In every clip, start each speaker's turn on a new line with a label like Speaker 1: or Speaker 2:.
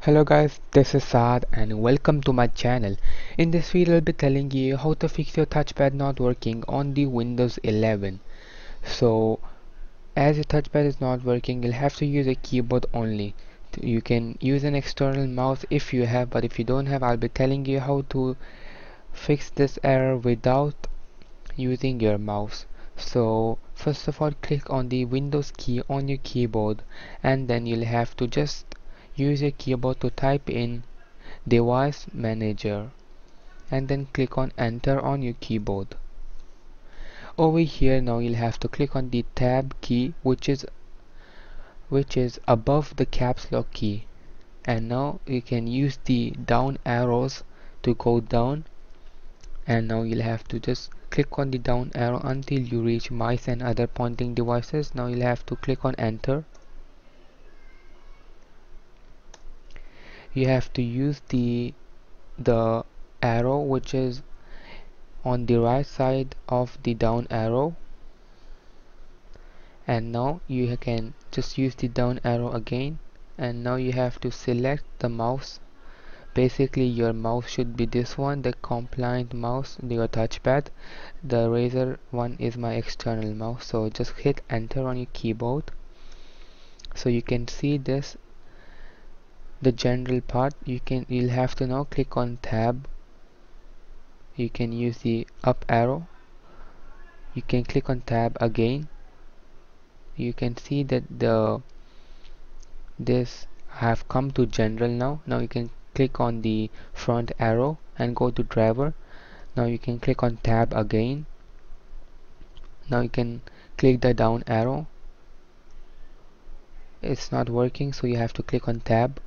Speaker 1: Hello guys, this is Saad and welcome to my channel. In this video I'll be telling you how to fix your touchpad not working on the Windows 11. So as your touchpad is not working, you'll have to use a keyboard only. You can use an external mouse if you have, but if you don't have, I'll be telling you how to fix this error without using your mouse. So first of all, click on the Windows key on your keyboard, and then you'll have to just use your keyboard to type in Device Manager, and then click on Enter on your keyboard. Over here now you'll have to click on the Tab key, which is above the caps lock key, and now you can use the down arrows to go down, and now you'll have to just click on the down arrow until you reach mice and other pointing devices. Now you'll have to click on Enter. You have to use the arrow which is on the right side of the down arrow, and now you can just use the down arrow again, and now you have to select the mouse. Basically your mouse should be this one, the compliant mouse, your touchpad. The Razer one is my external mouse, so just hit Enter on your keyboard. So you can see this, the general part. You'll have to now click on Tab. You can use the up arrow. You can click on Tab again. You can see that this have come to general now. Now you can click on the front arrow and go to driver. Now you can click on Tab again. Now you can click the down arrow. It's not working, so you have to click on Tab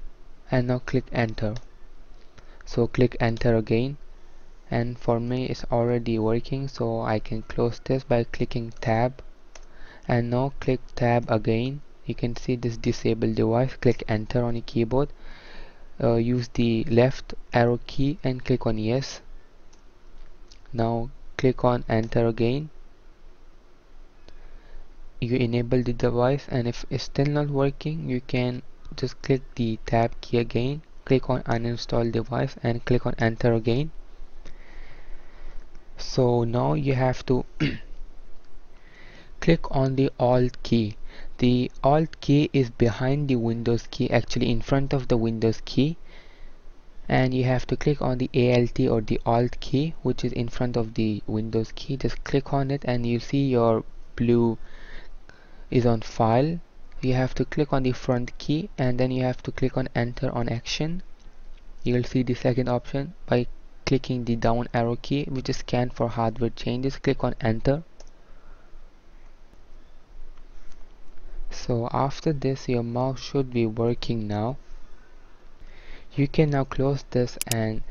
Speaker 1: and now click Enter. So click Enter again, and for me it's already working, so I can close this by clicking Tab, and now click Tab again. You can see this disable device. Click Enter on your keyboard. Use the left arrow key and click on Yes. Now click on Enter again. You enable the device, and if it's still not working, you can just click the Tab key again, click on Uninstall device and click on Enter again. So now you have to click on the Alt key. The Alt key is behind the Windows key, actually in front of the Windows key, and you have to click on the Alt or the Alt key, which is in front of the Windows key. Just click on it and you see your blue is on File. You have to click on the front key, and then you have to click on Enter on Action. You will see the second option by clicking the down arrow key, which is Scan for hardware changes. Click on Enter. So after this your mouse should be working now. You can now close this, and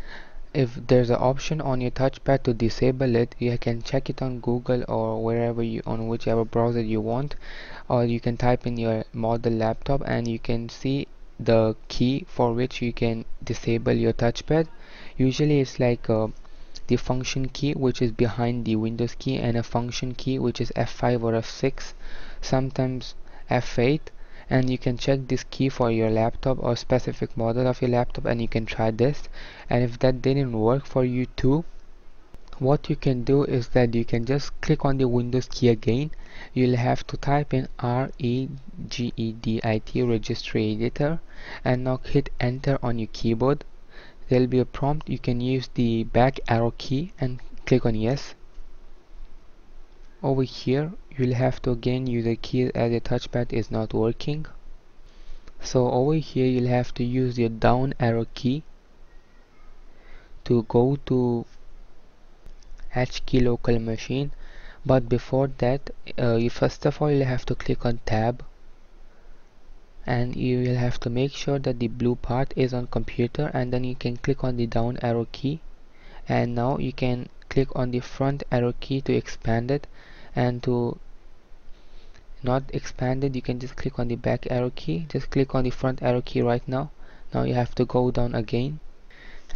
Speaker 1: if there's an option on your touchpad to disable it, you can check it on Google or wherever you, on whichever browser you want, or you can type in your model laptop and you can see the key for which you can disable your touchpad. Usually it's like the function key, which is behind the Windows key, and a function key which is F5 or F6, sometimes F8, and you can check this key for your laptop or specific model of your laptop, and you can try this. And if that didn't work for you too, what you can do is that you can just click on the Windows key again. You'll have to type in regedit registry editor, and now hit Enter on your keyboard. There'll be a prompt. You can use the back arrow key and click on Yes. Over here you'll have to again use a key as the touchpad is not working. So over here you'll have to use your down arrow key to go to H key local machine, but before that you first of all you'll have to click on Tab, and you will have to make sure that the blue part is on computer, and then you can click on the down arrow key, and now you can click on the front arrow key to expand it, and to not expand it you can just click on the back arrow key. Just click on the front arrow key right now. Now you have to go down again,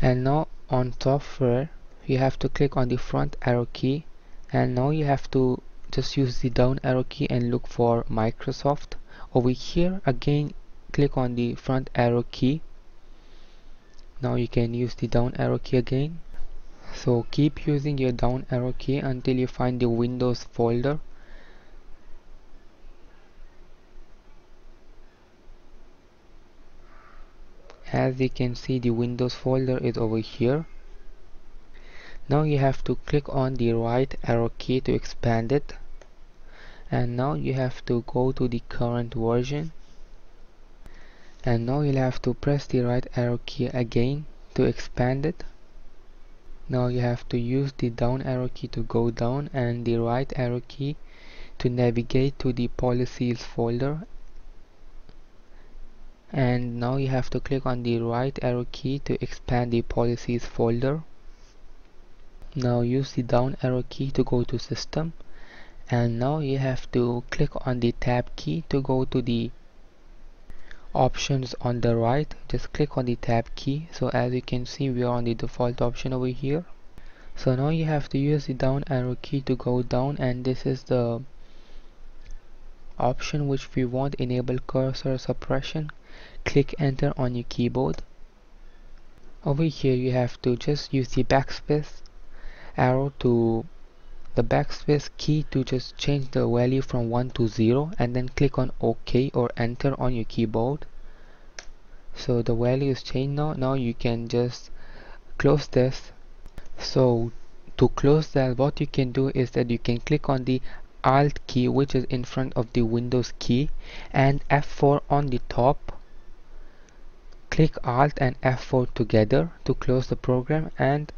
Speaker 1: and now on software you have to click on the front arrow key, and now you have to just use the down arrow key and look for Microsoft. Over here again click on the front arrow key, Now you can use the down arrow key again. So keep using your down arrow key until you find the Windows folder. As you can see, the Windows folder is over here. Now you have to click on the right arrow key to expand it, and now you have to go to the current version, and now you'll have to press the right arrow key again to expand it. Now you have to use the down arrow key to go down and the right arrow key to navigate to the policies folder, and now you have to click on the right arrow key to expand the policies folder. Now use the down arrow key to go to system, and now you have to click on the tab key to go to the options on the right. Just click on the tab key. So as you can see, we are on the default option over here. So now you have to use the down arrow key to go down, and this is the option which we want, enable cursor suppression. Click enter on your keyboard. Over here you have to just use the backspace arrow to the backspace key to just change the value from 1 to 0, and then click on OK or enter on your keyboard. So the value is changed now. Now you can just close this. So to close that, what you can do is that you can click on the Alt key which is in front of the Windows key, and F4 on the top. Click Alt and F4 together to close the program, and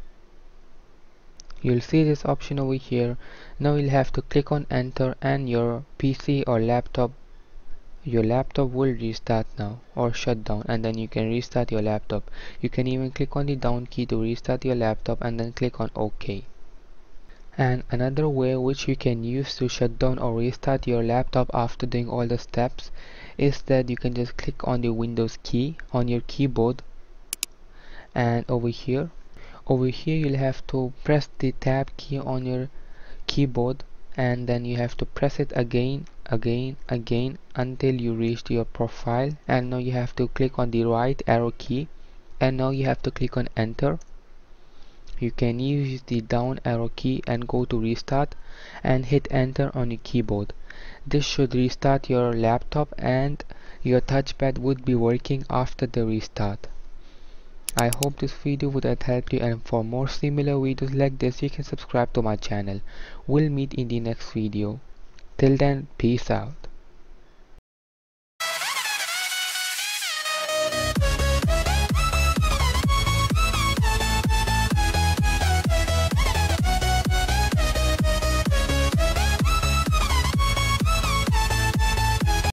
Speaker 1: you'll see this option over here. Now you'll have to click on enter, and your PC or laptop will restart now or shut down, and then you can restart your laptop. You can even click on the down key to restart your laptop and then click on OK. And another way which you can use to shut down or restart your laptop after doing all the steps is that you can just click on the Windows key on your keyboard, and over here you'll have to press the tab key on your keyboard, and then you have to press it again until you reach your profile. And now you have to click on the right arrow key, and now you have to click on enter. You can use the down arrow key and go to restart and hit enter on your keyboard. This should restart your laptop and your touchpad would be working after the restart. I hope this video would have helped you, and for more similar videos like this you can subscribe to my channel. We'll meet in the next video. Till then, peace out.